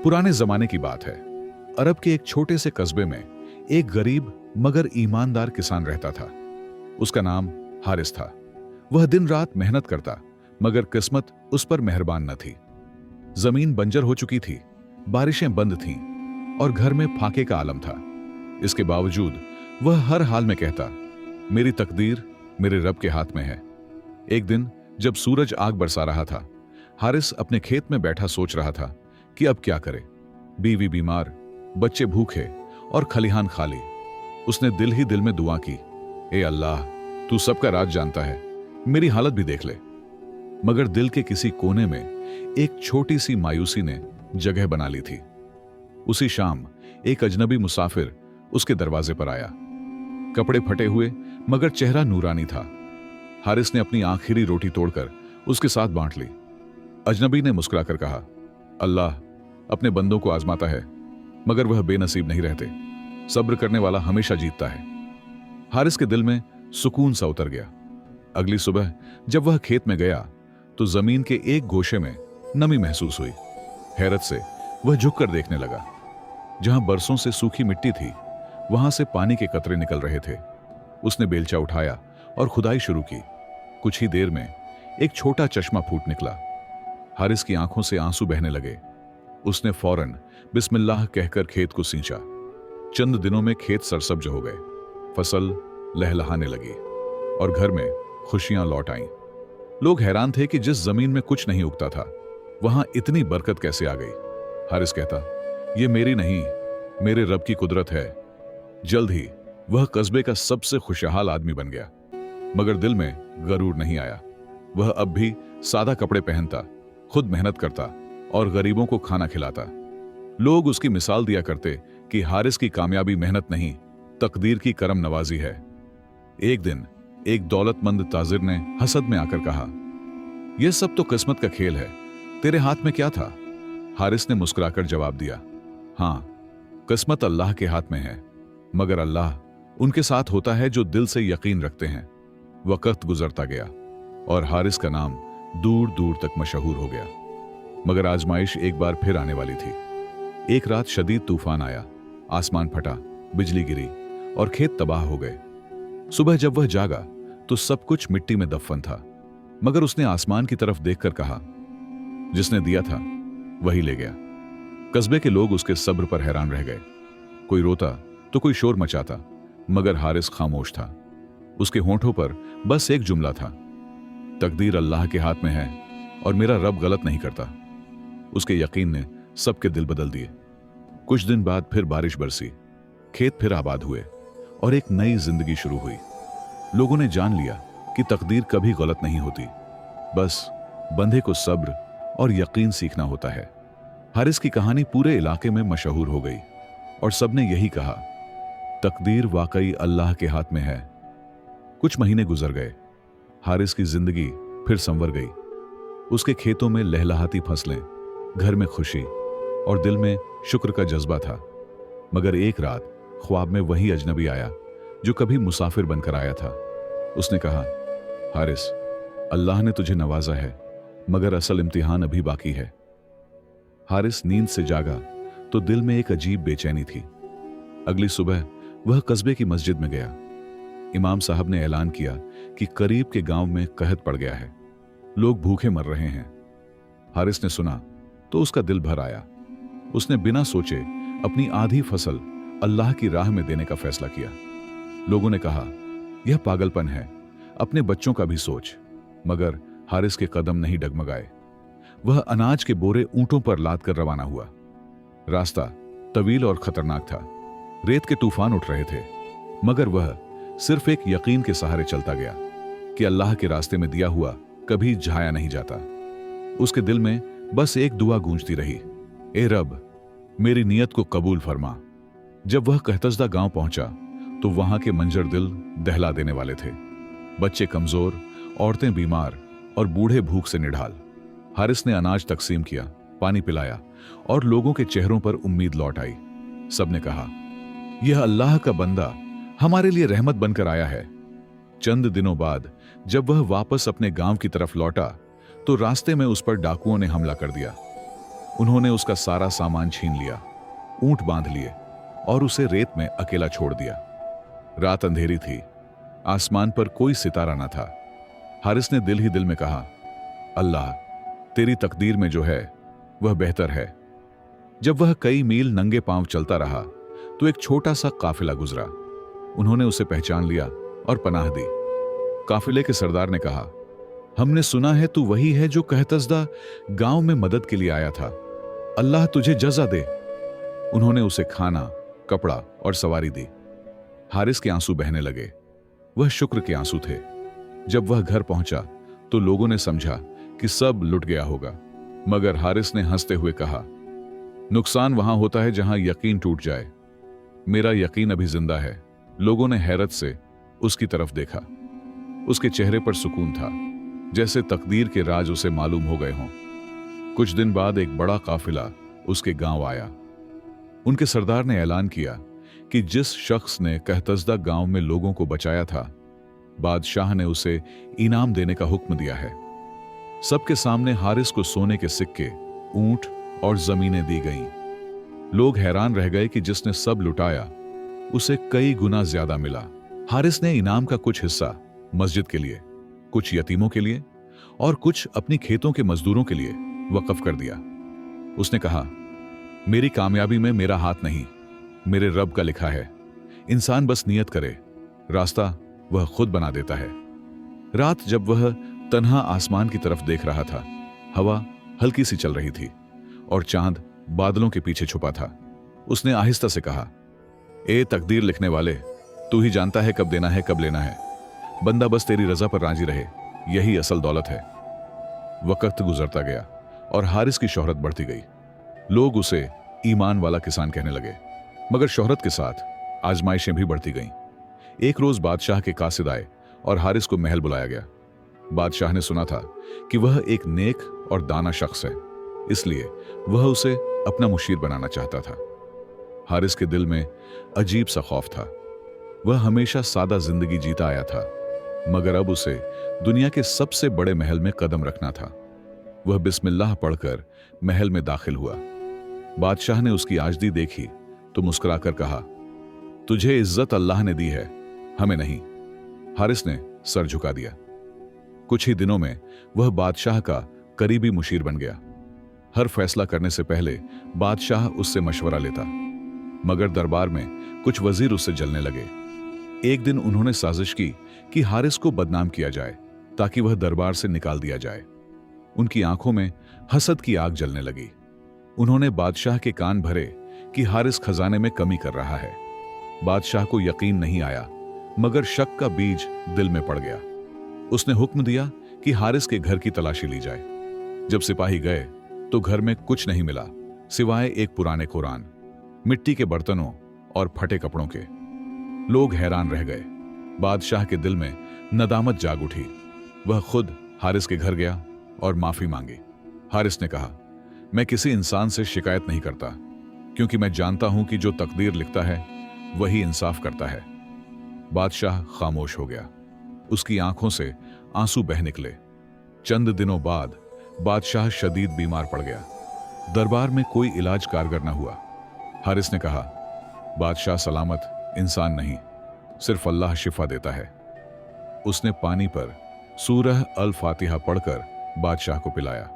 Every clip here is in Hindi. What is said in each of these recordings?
पुराने जमाने की बात है। अरब के एक छोटे से कस्बे में एक गरीब मगर ईमानदार किसान रहता था। उसका नाम हारिस था। वह दिन रात मेहनत करता, मगर किस्मत उस पर मेहरबान न थी। जमीन बंजर हो चुकी थी, बारिशें बंद थीं और घर में फाके का आलम था। इसके बावजूद वह हर हाल में कहता, मेरी तकदीर मेरे रब के हाथ में है। एक दिन जब सूरज आग बरसा रहा था, हारिस अपने खेत में बैठा सोच रहा था कि अब क्या करे। बीवी बीमार, बच्चे भूखे और खलिहान खाली। उसने दिल ही दिल में दुआ की, ए अल्लाह, तू सबका राज जानता है, मेरी हालत भी देख ले। मगर दिल के किसी कोने में एक छोटी सी मायूसी ने जगह बना ली थी। उसी शाम एक अजनबी मुसाफिर उसके दरवाजे पर आया। कपड़े फटे हुए मगर चेहरा नूरानी था। हारिस ने अपनी आखिरी रोटी तोड़कर उसके साथ बांट ली। अजनबी ने मुस्कुराकर कहा, अल्लाह अपने बंदों को आजमाता है, मगर वह बेनसीब नहीं रहते। सब्र करने वाला हमेशा जीतता है। हारिस के दिल में सुकून सा उतर गया। अगली सुबह जब वह खेत में गया तो जमीन के एक गोशे में नमी महसूस हुई। हैरत से वह झुककर देखने लगा। जहां बरसों से सूखी मिट्टी थी, वहां से पानी के कतरे निकल रहे थे। उसने बेलचा उठाया और खुदाई शुरू की। कुछ ही देर में एक छोटा चश्मा फूट निकला। हारिस की आंखों से आंसू बहने लगे। उसने फौरन बिस्मिल्लाह कहकर खेत को सींचा। चंद दिनों में खेत सरसब्ज हो गए, फसल लहलहाने लगी और घर में खुशियां लौट आईं। लोग हैरान थे कि जिस जमीन में कुछ नहीं उगता था, वहां इतनी बरकत कैसे आ गई। हारिस कहता, यह मेरी नहीं, मेरे रब की कुदरत है। जल्द ही वह कस्बे का सबसे खुशहाल आदमी बन गया। मगर दिल में गरूर नहीं आया। वह अब भी सादा कपड़े पहनता, खुद मेहनत करता और गरीबों को खाना खिलाता। लोग उसकी मिसाल दिया करते कि हारिस की कामयाबी मेहनत नहीं, तकदीर की करम नवाजी है। एक दिन एक दौलतमंद ताजिर ने हसद में आकर कहा, यह सब तो किस्मत का खेल है, तेरे हाथ में क्या था? हारिस ने मुस्कुराकर जवाब दिया, हाँ, किस्मत अल्लाह के हाथ में है, मगर अल्लाह उनके साथ होता है जो दिल से यकीन रखते हैं। वक्त गुजरता गया और हारिस का नाम दूर दूर तक मशहूर हो गया। मगर आजमाइश एक बार फिर आने वाली थी। एक रात शदीद तूफान आया, आसमान फटा, बिजली गिरी और खेत तबाह हो गए। सुबह जब वह जागा तो सब कुछ मिट्टी में दफन था। मगर उसने आसमान की तरफ देखकर कहा, जिसने दिया था वही ले गया। कस्बे के लोग उसके सब्र पर हैरान रह गए। कोई रोता तो कोई शोर मचाता, मगर हारिस खामोश था। उसके होंठों पर बस एक जुमला था, तकदीर अल्लाह के हाथ में है और मेरा रब गलत नहीं करता। उसके यकीन ने सबके दिल बदल दिए। कुछ दिन बाद फिर बारिश बरसी, खेत फिर आबाद हुए और एक नई जिंदगी शुरू हुई। लोगों ने जान लिया कि तकदीर कभी गलत नहीं होती, बस बंदे को सब्र और यकीन सीखना होता है। हारिस की कहानी पूरे इलाके में मशहूर हो गई और सबने यही कहा, तकदीर वाकई अल्लाह के हाथ में है। कुछ महीने गुजर गए। हारिस की जिंदगी फिर संवर गई। उसके खेतों में लहलहाती फसलें, घर में खुशी और दिल में शुक्र का जज्बा था। मगर एक रात ख्वाब में वही अजनबी आया जो कभी मुसाफिर बनकर आया था। उसने कहा, हारिस, अल्लाह ने तुझे नवाजा है, मगर असल इम्तिहान अभी बाकी है। हारिस नींद से जागा तो दिल में एक अजीब बेचैनी थी। अगली सुबह वह कस्बे की मस्जिद में गया। इमाम साहब ने ऐलान किया कि करीब के गांव में कहत पड़ गया है, लोग भूखे मर रहे हैं। हारिस ने सुना तो उसका दिल भर आया। उसने बिना सोचे अपनी आधी फसल अल्लाह की राह में देने का फैसला किया। लोगों ने कहा, यह पागलपन है, अपने बच्चों का भी सोच। मगर हारिस के कदम नहीं डगमगाए। वह अनाज के बोरे ऊंटों पर लाद कर रवाना हुआ। रास्ता तवील और खतरनाक था, रेत के तूफान उठ रहे थे, मगर वह सिर्फ एक यकीन के सहारे चलता गया कि अल्लाह के रास्ते में दिया हुआ कभी झाया नहीं जाता। उसके दिल में बस एक दुआ गूंजती रही, ए रब, मेरी नियत को कबूल फरमा। जब वह कहतजदा गांव पहुंचा तो वहां के मंजर दिल दहला देने वाले थे। बच्चे कमजोर, औरतें बीमार और बूढ़े भूख से निढाल। हारिस ने अनाज तकसीम किया, पानी पिलाया और लोगों के चेहरों पर उम्मीद लौट आई। सबने कहा, यह अल्लाह का बंदा हमारे लिए रहमत बनकर आया है। चंद दिनों बाद जब वह वापस अपने गांव की तरफ लौटा तो रास्ते में उस पर डाकुओं ने हमला कर दिया। उन्होंने उसका सारा सामान छीन लिया, ऊंट बांध लिए और उसे रेत में अकेला छोड़ दिया। रात अंधेरी थी, आसमान पर कोई सितारा न था। हारिस ने दिल ही दिल में कहा, अल्लाह, तेरी तकदीर में जो है वह बेहतर है। जब वह कई मील नंगे पांव चलता रहा तो एक छोटा सा काफिला गुजरा। उन्होंने उसे पहचान लिया और पनाह दी। काफिले के सरदार ने कहा, हमने सुना है तू वही है जो कहतजदा गांव में मदद के लिए आया था। अल्लाह तुझे जज़ा दे। उन्होंने उसे खाना, कपड़ा और सवारी दी। हारिस के आंसू बहने लगे। वह शुक्र के आंसू थे। जब वह घर पहुंचा तो लोगों ने समझा कि सब लुट गया होगा, मगर हारिस ने हंसते हुए कहा, नुकसान वहां होता है जहां यकीन टूट जाए। मेरा यकीन अभी जिंदा है। लोगों ने हैरत से उसकी तरफ देखा। उसके चेहरे पर सुकून था, जैसे तकदीर के राज उसे मालूम हो गए हों। कुछ दिन बाद एक बड़ा काफिला उसके गांव आया। उनके सरदार ने ऐलान किया कि जिस शख्स ने कहतजदा गांव में लोगों को बचाया था, बादशाह ने उसे इनाम देने का हुक्म दिया है। सबके सामने हारिस को सोने के सिक्के, ऊंट और जमीनें दी गईं। लोग हैरान रह गए कि जिसने सब लुटाया उसे कई गुना ज्यादा मिला। हारिस ने इनाम का कुछ हिस्सा मस्जिद के लिए, कुछ यतीमों के लिए और कुछ अपनी खेतों के मजदूरों के लिए वक्फ कर दिया। उसने कहा, मेरी कामयाबी में मेरा हाथ नहीं, मेरे रब का लिखा है। इंसान बस नियत करे, रास्ता वह खुद बना देता है। रात जब वह तन्हा आसमान की तरफ देख रहा था, हवा हल्की सी चल रही थी और चांद बादलों के पीछे छुपा था। उसने आहिस्ता से कहा, ए तकदीर लिखने वाले, तू ही जानता है कब देना है कब लेना है। बंदा बस तेरी रजा पर राजी रहे, यही असल दौलत है। वक्त गुजरता गया और हारिस की शोहरत बढ़ती गई। लोग उसे ईमान वाला किसान कहने लगे, मगर शोहरत के साथ आजमाइशें भी बढ़ती गईं। एक रोज बादशाह के कासिद आए और हारिस को महल बुलाया गया। बादशाह ने सुना था कि वह एक नेक और दाना शख्स है, इसलिए वह उसे अपना मुशीर बनाना चाहता था। हारिस के दिल में अजीब सा खौफ था। वह हमेशा सादा जिंदगी जीता आया था, मगर अब उसे दुनिया के सबसे बड़े महल में कदम रखना था। वह बिस्मिल्लाह पढ़कर महल में दाखिल हुआ। बादशाह ने उसकी आजदी देखी तो मुस्कुराकर कहा, तुझे इज्जत अल्लाह ने दी है, हमें नहीं। हारिस ने सर झुका दिया। कुछ ही दिनों में वह बादशाह का करीबी मुशीर बन गया। हर फैसला करने से पहले बादशाह उससे मशवरा लेता, मगर दरबार में कुछ वजीर उससे जलने लगे। एक दिन उन्होंने साजिश की कि हारिस को बदनाम किया जाए ताकि वह दरबार से निकाल दिया जाए। उनकी आंखों में हसद की आग जलने लगी। उन्होंने बादशाह के कान भरे कि हारिस खजाने में कमी कर रहा है। बादशाह को यकीन नहीं आया, मगर शक का बीज दिल में पड़ गया। उसने हुक्म दिया कि हारिस के घर की तलाशी ली जाए। जब सिपाही गए तो घर में कुछ नहीं मिला सिवाय एक पुराने कुरान, मिट्टी के बर्तनों और फटे कपड़ों के। लोग हैरान रह गए। बादशाह के दिल में नदामत जाग उठी। वह खुद हारिस के घर गया और माफी मांगी। हारिस ने कहा, मैं किसी इंसान से शिकायत नहीं करता, क्योंकि मैं जानता हूं कि जो तकदीर लिखता है वही इंसाफ करता है। बादशाह खामोश हो गया। उसकी आंखों से आंसू बह निकले। चंद दिनों बाद बादशाह शदीद बीमार पड़ गया। दरबार में कोई इलाज कारगर न हुआ। हारिस ने कहा, बादशाह सलामत, इंसान नहीं, सिर्फ अल्लाह शिफा देता है। उसने पानी पर सूरह अल फातिहा पढ़कर बादशाह को पिलाया।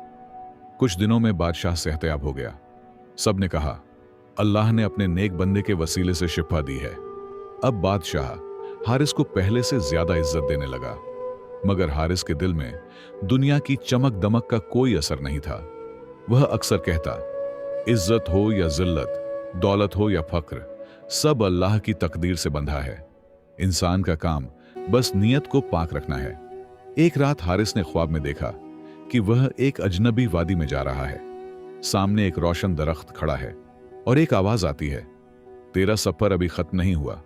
कुछ दिनों में बादशाह सेहतयाब हो गया। सबने कहा, अल्लाह ने अपने नेक बंदे के वसीले से शिफा दी है। अब बादशाह हारिस को पहले से ज्यादा इज्जत देने लगा, मगर हारिस के दिल में दुनिया की चमक दमक का कोई असर नहीं था। वह अक्सर कहता, इज्जत हो या जिल्लत, दौलत हो या फक्र, सब अल्लाह की तकदीर से बंधा है। इंसान का काम बस नियत को पाक रखना है। एक रात हारिस ने ख्वाब में देखा कि वह एक अजनबी वादी में जा रहा है। सामने एक रोशन दरख्त खड़ा है और एक आवाज आती है, तेरा सफर अभी खत्म नहीं हुआ,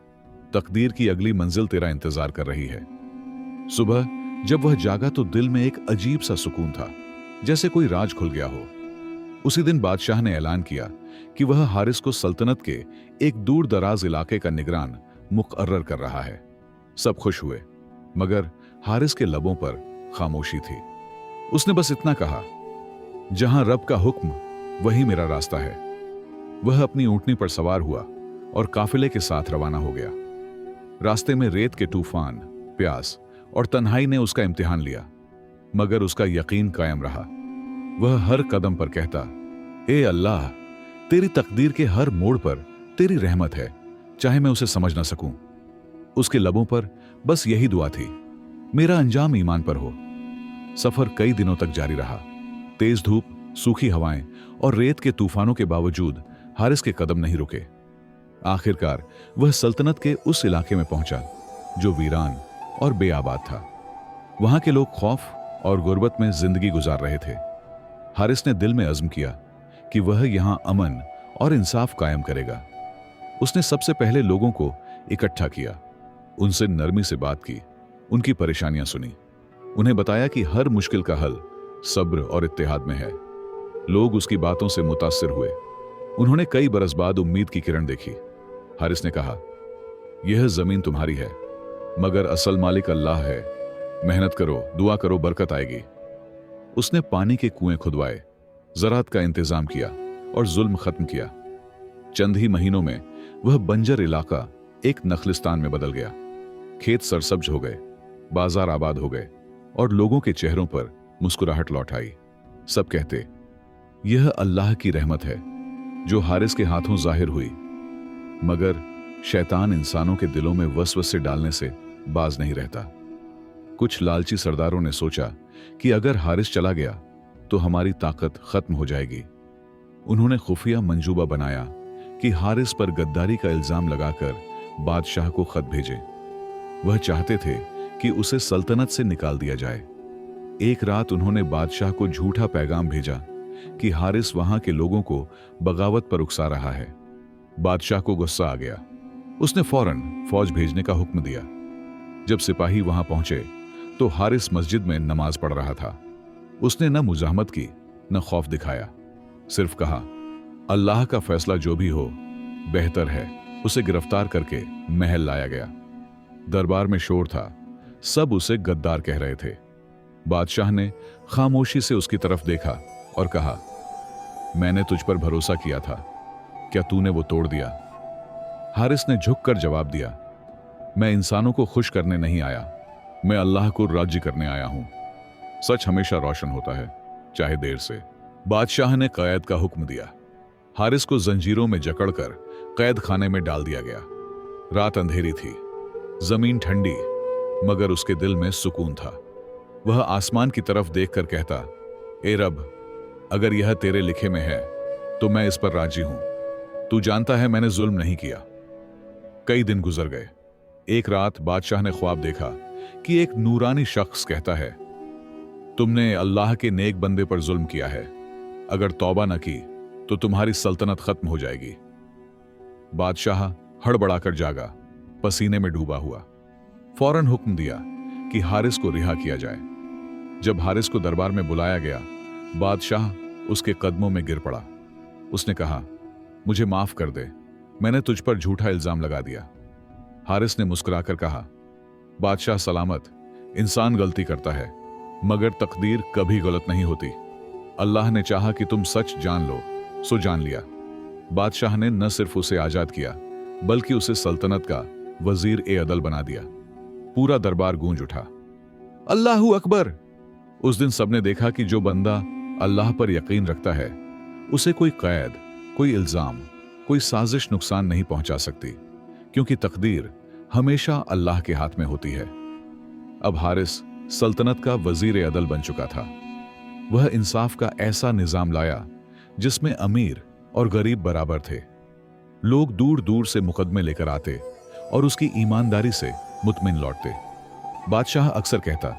तकदीर की अगली मंजिल तेरा इंतजार कर रही है। सुबह जब वह जागा तो दिल में एक अजीब सा सुकून था, जैसे कोई राज खुल गया हो। उसी दिन बादशाह ने ऐलान किया कि वह हारिस को सल्तनत के एक दूर दराज इलाके का निगरान मुकर्रर कर रहा है। सब खुश हुए, मगर हारिस के लबों पर खामोशी थी। उसने बस इतना कहा, जहां रब का हुक्म वही मेरा रास्ता है। वह अपनी ऊंटनी पर सवार हुआ और काफिले के साथ रवाना हो गया। रास्ते में रेत के तूफान, प्यास और तन्हाई ने उसका इम्तिहान लिया, मगर उसका यकीन कायम रहा। वह हर कदम पर कहता, ए अल्लाह, तेरी तकदीर के हर मोड़ पर तेरी रहमत है, चाहे मैं उसे समझ ना सकूं। उसके लबों पर बस यही दुआ थी, मेरा अंजाम ईमान पर हो। सफर कई दिनों तक जारी रहा। तेज धूप, सूखी हवाएं और रेत के तूफानों के बावजूद हारिस के कदम नहीं रुके। आखिरकार वह सल्तनत के उस इलाके में पहुंचा जो वीरान और बेआबाद था। वहां के लोग खौफ और गुर्बत में जिंदगी गुजार रहे थे। हारिस ने दिल में अज़्म किया कि वह यहां अमन और इंसाफ कायम करेगा। उसने सबसे पहले लोगों को इकट्ठा किया, उनसे नरमी से बात की, उनकी परेशानियां सुनी, उन्हें बताया कि हर मुश्किल का हल सब्र और इत्तेहाद में है। लोग उसकी बातों से मुतासिर हुए। उन्होंने कई बरस बाद उम्मीद की किरण देखी। हारिस ने कहा, यह जमीन तुम्हारी है, मगर असल मालिक अल्लाह है। मेहनत करो, दुआ करो, बरकत आएगी। उसने पानी के कुएं खुदवाए, ज़राअत का इंतजाम किया और जुल्म खत्म किया। चंद ही महीनों में वह बंजर इलाका एक नखलिस्तान में बदल गया। खेत सरसब्ज हो गए, बाजार आबाद हो गए और लोगों के चेहरों पर मुस्कुराहट लौट आई। सब कहते, यह अल्लाह की रहमत है जो हारिस के हाथों जाहिर हुई। मगर शैतान इंसानों के दिलों में वसवसे डालने से बाज नहीं रहता। कुछ लालची सरदारों ने सोचा कि अगर हारिस चला गया तो हमारी ताकत खत्म हो जाएगी। उन्होंने खुफिया मंजूबा बनाया कि हारिस पर गद्दारी का इल्जाम लगाकर बादशाह को खत भेजें। वह चाहते थे कि उसे सल्तनत से निकाल दिया जाए। एक रात उन्होंने बादशाह को झूठा पैगाम भेजा कि हारिस वहां के लोगों को बगावत पर उकसा रहा है। बादशाह को गुस्सा आ गया। उसने फौरन फौज भेजने का हुक्म दिया। जब सिपाही वहां पहुंचे तो हारिस मस्जिद में नमाज पढ़ रहा था। उसने न मुजाहमत की न खौफ दिखाया, सिर्फ कहा, अल्लाह का फैसला जो भी हो बेहतर है। उसे गिरफ्तार करके महल लाया गया। दरबार में शोर था, सब उसे गद्दार कह रहे थे। बादशाह ने खामोशी से उसकी तरफ देखा और कहा, मैंने तुझ पर भरोसा किया था, क्या तूने वो तोड़ दिया? हारिस ने झुककर जवाब दिया, मैं इंसानों को खुश करने नहीं आया, मैं अल्लाह को राजी करने आया हूं। सच हमेशा रोशन होता है, चाहे देर से। बादशाह ने कैद का हुक्म दिया। हारिस को जंजीरों में जकड़कर कैद खाने में डाल दिया गया। रात अंधेरी थी, जमीन ठंडी, मगर उसके दिल में सुकून था। वह आसमान की तरफ देखकर कहता, ए रब, अगर यह तेरे लिखे में है तो मैं इस पर राजी हूं। तू जानता है मैंने जुल्म नहीं किया। कई दिन गुजर गए। एक रात बादशाह ने ख्वाब देखा कि एक नूरानी शख्स कहता है, तुमने अल्लाह के नेक बंदे पर जुल्म किया है, अगर तौबा न की तो तुम्हारी सल्तनत खत्म हो जाएगी। बादशाह हड़बड़ाकर जागा, पसीने में डूबा हुआ। फौरन हुक्म दिया कि हारिस को रिहा किया जाए। जब हारिस को दरबार में बुलाया गया, बादशाह उसके कदमों में गिर पड़ा। उसने कहा, मुझे माफ कर दे, मैंने तुझ पर झूठा इल्जाम लगा दिया। हारिस ने मुस्कुराकर कहा, बादशाह सलामत, इंसान गलती करता है, मगर तकदीर कभी गलत नहीं होती। अल्लाह ने चाहा कि तुम सच जान लो, सो जान लिया। बादशाह ने न सिर्फ उसे आजाद किया, बल्कि उसे सल्तनत का वजीर ए अदल बना दिया। पूरा दरबार गूंज उठा, अल्लाहू अकबर। उस दिन सबने देखा कि जो बंदा अल्लाह पर यकीन रखता है, उसे कोई कैद, कोई इल्जाम, कोई साजिश नुकसान नहीं पहुंचा सकती, क्योंकि तकदीर हमेशा अल्लाह के हाथ में होती है। अब हारिस सल्तनत का वजीर ए अदल बन चुका था। वह इंसाफ का ऐसा निजाम लाया जिसमें अमीर और गरीब बराबर थे। लोग दूर दूर से मुकदमे लेकर आते और उसकी ईमानदारी से मुतमिन लौटते। बादशाह अक्सर कहता,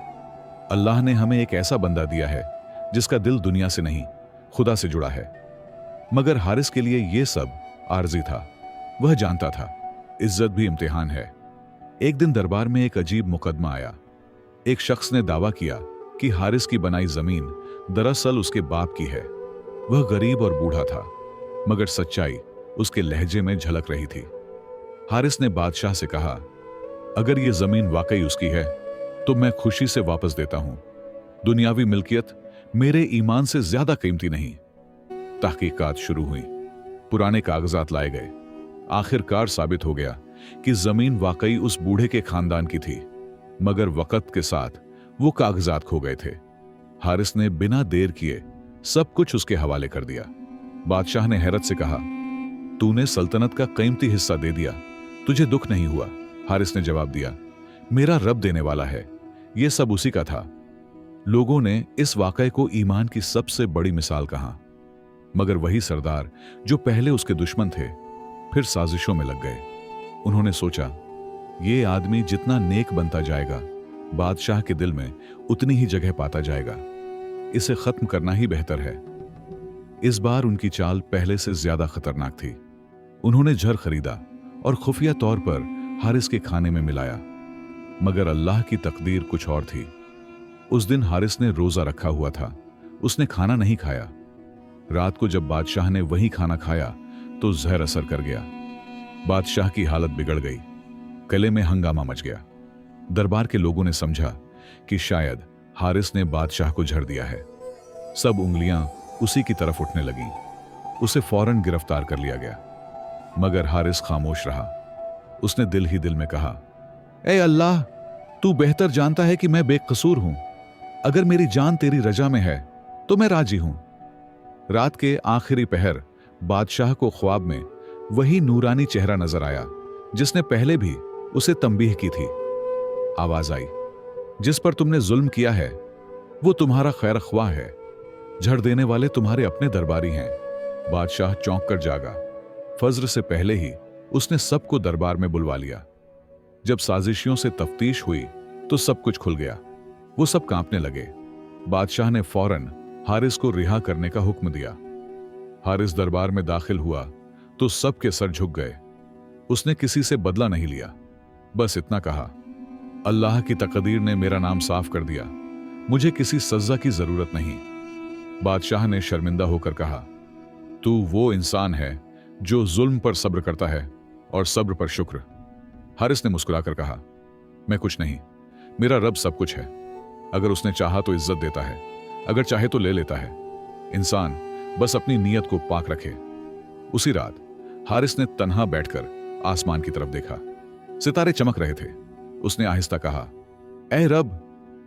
अल्लाह ने हमें एक ऐसा बंदा दिया है जिसका दिल दुनिया से नहीं, खुदा से जुड़ा है। मगर हारिस के लिए यह सब आर्जी था। वह जानता था इज्जत भी इम्तिहान है। एक दिन दरबार में एक अजीब मुकदमा आया। एक शख्स ने दावा किया कि हारिस की बनाई जमीन दरअसल उसके बाप की है। वह गरीब और बूढ़ा था, मगर सच्चाई उसके लहजे में झलक रही थी। हारिस ने बादशाह से कहा, अगर यह जमीन वाकई उसकी है तो मैं खुशी से वापस देता हूं। दुनियावी मिल्कियत मेरे ईमान से ज्यादा कीमती नहीं। तहकीकात शुरू हुई, पुराने कागजात लाए गए। आखिरकार साबित हो गया कि जमीन वाकई उस बूढ़े के खानदान की थी, मगर वक्त के साथ वो कागजात खो गए थे। हारिस ने बिना देर किए सब कुछ उसके हवाले कर दिया। बादशाह ने हैरत से कहा, तूने सल्तनत का कीमती हिस्सा दे दिया, तुझे दुख नहीं हुआ? हारिस ने जवाब दिया, मेरा रब देने वाला है, यह सब उसी का था। लोगों ने इस वाकये को ईमान की सबसे बड़ी मिसाल कहा, मगर वही सरदार जो पहले उसके दुश्मन थे फिर साजिशों में लग गए। उन्होंने सोचा, ये आदमी जितना नेक बनता जाएगा बादशाह के दिल में उतनी ही जगह पाता जाएगा, इसे खत्म करना ही बेहतर है। इस बार उनकी चाल पहले से ज्यादा खतरनाक थी। उन्होंने झर खरीदा और खुफिया तौर पर हारिस के खाने में मिलाया, मगर अल्लाह की तकदीर कुछ और थी। उस दिन हारिस ने रोजा रखा हुआ था, उसने खाना नहीं खाया। रात को जब बादशाह ने वही खाना खाया तो जहर असर कर गया। बादशाह की हालत बिगड़ गई, किले में हंगामा मच गया। दरबार के लोगों ने समझा कि शायद हारिस ने बादशाह को झड़ दिया है। सब उंगलियां उसी की तरफ उठने लगीं। उसे फौरन गिरफ्तार कर लिया गया, मगर हारिस खामोश रहा। उसने दिल ही दिल में कहा, ए अल्लाह, तू बेहतर जानता है कि मैं बेकसूर हूं। अगर मेरी जान तेरी रजा में है तो मैं राजी हूं। रात के आखिरी पहर बादशाह को ख्वाब में वही नूरानी चेहरा नजर आया जिसने पहले भी उसे तंबीह की थी। आवाज आई, जिस पर तुमने जुल्म किया है वो तुम्हारा खैर ख्वाह है, झड़ देने वाले तुम्हारे अपने दरबारी हैं। बादशाह चौंक कर जागा। फज्र से पहले ही उसने सबको दरबार में बुलवा लिया। जब साजिशियों से तफ्तीश हुई तो सब कुछ खुल गया। वो सब कांपने लगे। बादशाह ने फौरन हारिस को रिहा करने का हुक्म दिया। हारिस दरबार में दाखिल हुआ तो सबके सर झुक गए। उसने किसी से बदला नहीं लिया, बस इतना कहा, अल्लाह की तकदीर ने मेरा नाम साफ कर दिया, मुझे किसी सजा की जरूरत नहीं। बादशाह ने शर्मिंदा होकर कहा, तू वो इंसान है जो जुल्म पर सब्र करता है और सब्र पर शुक्र। हारिस ने मुस्कुराकर कहा, मैं कुछ नहीं, मेरा रब सब कुछ है। अगर उसने चाहा तो इज्जत देता है, अगर चाहे तो ले लेता है। इंसान बस अपनी नीयत को पाक रखे। उसी रात हारिस ने तन्हा बैठकर आसमान की तरफ देखा। सितारे चमक रहे थे। उसने आहिस्ता कहा, ऐ रब,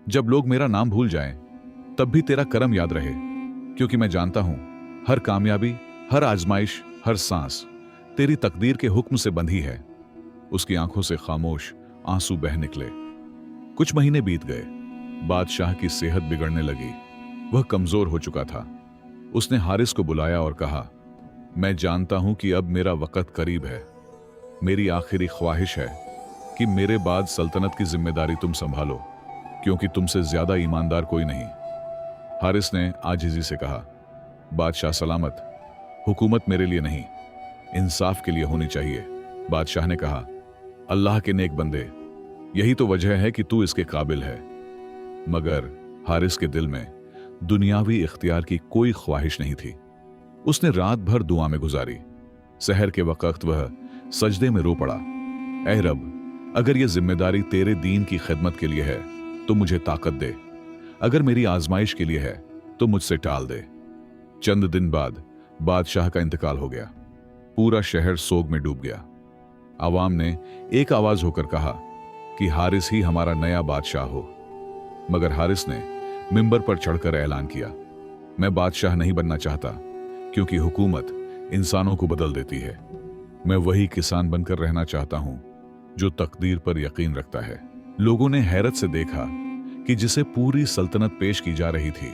जब लोग मेरा नाम भूल जाएं, तब भी तेरा करम याद रहे, क्योंकि मैं जानता हूं हर कामयाबी, हर आजमाइश, हर सांस तेरी तकदीर के हुक्म से बंधी है। उसकी आंखों से खामोश आंसू बह निकले। कुछ महीने बीत गए। बादशाह की सेहत बिगड़ने लगी। वह कमजोर हो चुका था। उसने हारिस को बुलाया और कहा, मैं जानता हूं कि अब मेरा वक्त करीब है। मेरी आखिरी ख्वाहिश है कि मेरे बाद सल्तनत की जिम्मेदारी तुम संभालो, क्योंकि तुमसे ज्यादा ईमानदार कोई नहीं। हारिस ने आजिजी से कहा, बादशाह सलामत, हुकूमत मेरे लिए नहीं, इंसाफ के लिए होनी चाहिए। बादशाह ने कहा, अल्लाह के नेक बंदे, यही तो वजह है कि तू इसके काबिल है। मगर हारिस के दिल में दुनियावी इख्तियार की कोई ख्वाहिश नहीं थी। उसने रात भर दुआ में गुजारी। सहर के वक्त वह सजदे में रो पड़ा, ऐ रब, अगर यह जिम्मेदारी तेरे दीन की खिदमत के लिए है तो मुझे ताकत दे, अगर मेरी आजमाइश के लिए है तो मुझसे टाल दे। चंद दिन बाद बादशाह का इंतकाल हो गया। पूरा शहर सोग में डूब गया। आवाम ने एक आवाज होकर कहा कि हारिस ही हमारा नया बादशाह हो। मगर हारिस ने मिंबर पर चढ़कर ऐलान किया, मैं बादशाह नहीं बनना चाहता, क्योंकि हुकूमत इंसानों को बदल देती है। मैं वही किसान बनकर रहना चाहता हूं जो तकदीर पर यकीन रखता है। लोगों ने हैरत से देखा कि जिसे पूरी सल्तनत पेश की जा रही थी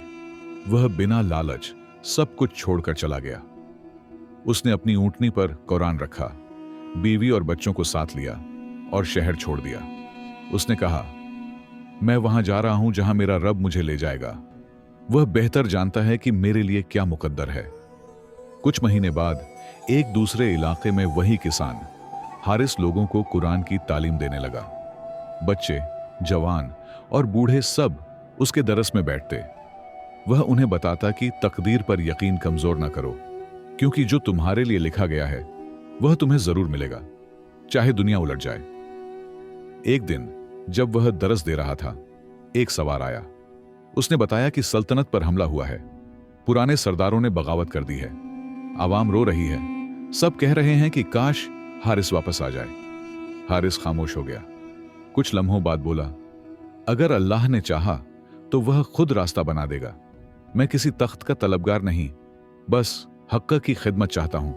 वह बिना लालच सब कुछ छोड़कर चला गया। उसने अपनी ऊंटनी पर कुरान रखा, बीवी और बच्चों को साथ लिया और शहर छोड़ दिया। उसने कहा, मैं वहां जा रहा हूं जहां मेरा रब मुझे ले जाएगा। वह बेहतर जानता है कि मेरे लिए क्या मुकद्दर है। कुछ महीने बाद एक दूसरे इलाके में वही किसान हारिस लोगों को कुरान की तालीम देने लगा। बच्चे, जवान और बूढ़े सब उसके दरस में बैठते। वह उन्हें बताता कि तकदीर पर यकीन कमजोर ना करो, क्योंकि जो तुम्हारे लिए लिखा गया है वह तुम्हें जरूर मिलेगा, चाहे दुनिया उलट जाए। एक दिन जब वह दरस दे रहा था, एक सवार आया। उसने बताया कि सल्तनत पर हमला हुआ है, पुराने सरदारों ने बगावत कर दी है, आवाम रो रही है, सब कह रहे हैं कि काश हारिस वापस आ जाए। हारिस खामोश हो गया। कुछ लम्हों बाद बोला, अगर अल्लाह ने चाहा तो वह खुद रास्ता बना देगा। मैं किसी तख्त का तलबगार नहीं, बस हक़ की खिदमत चाहता हूं।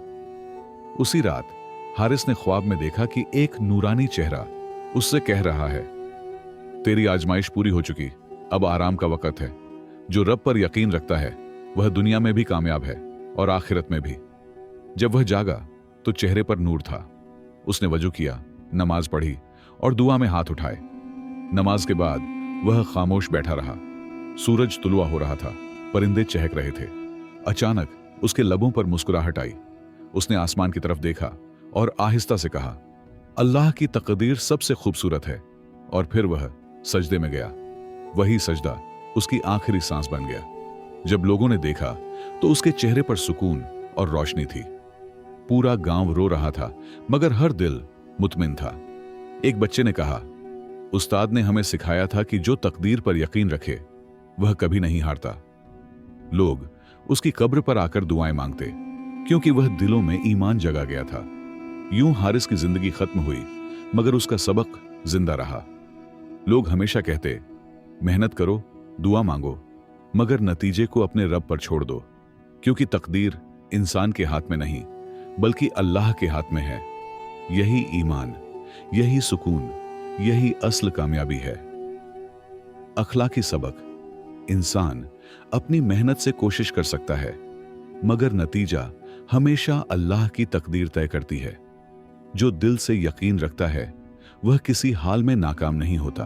उसी रात हारिस ने ख्वाब में देखा कि एक नूरानी चेहरा उससे कह रहा है, तेरी आजमाइश पूरी हो चुकी, अब आराम का वक़्त है। जो रब पर यकीन रखता है वह दुनिया में भी कामयाब है और आखिरत में भी। जब वह जागा तो चेहरे पर नूर था। उसने वजू किया, नमाज पढ़ी और दुआ में हाथ उठाए। नमाज के बाद वह खामोश बैठा रहा। सूरज तुलुआ हो रहा था, परिंदे चहक रहे थे। अचानक उसके लबों पर मुस्कुराहट आई। उसने आसमान की तरफ देखा और आहिस्ता से कहा, अल्लाह की तकदीर सबसे खूबसूरत है। और फिर वह सजदे में गया। वही सजदा उसकी आखिरी सांस बन गया। जब लोगों ने देखा तो उसके चेहरे पर सुकून और रोशनी थी। पूरा गांव रो रहा था, मगर हर दिल मुतमिन था। एक बच्चे ने कहा, उस्ताद ने हमें सिखाया था कि जो तकदीर पर यकीन रखे वह कभी नहीं हारता। लोग उसकी कब्र पर आकर दुआएं मांगते, क्योंकि वह दिलों में ईमान जगा गया था। यूं हारिस की जिंदगी खत्म हुई, मगर उसका सबक जिंदा रहा। लोग हमेशा कहते, मेहनत करो, दुआ मांगो, मगर नतीजे को अपने रब पर छोड़ दो, क्योंकि तकदीर इंसान के हाथ में नहीं बल्कि अल्लाह के हाथ में है। यही ईमान, यही सुकून, यही असल कामयाबी है। अखलाकी सबक, इंसान अपनी मेहनत से कोशिश कर सकता है, मगर नतीजा हमेशा अल्लाह की तकदीर तय करती है। जो दिल से यकीन रखता है वह किसी हाल में नाकाम नहीं होता।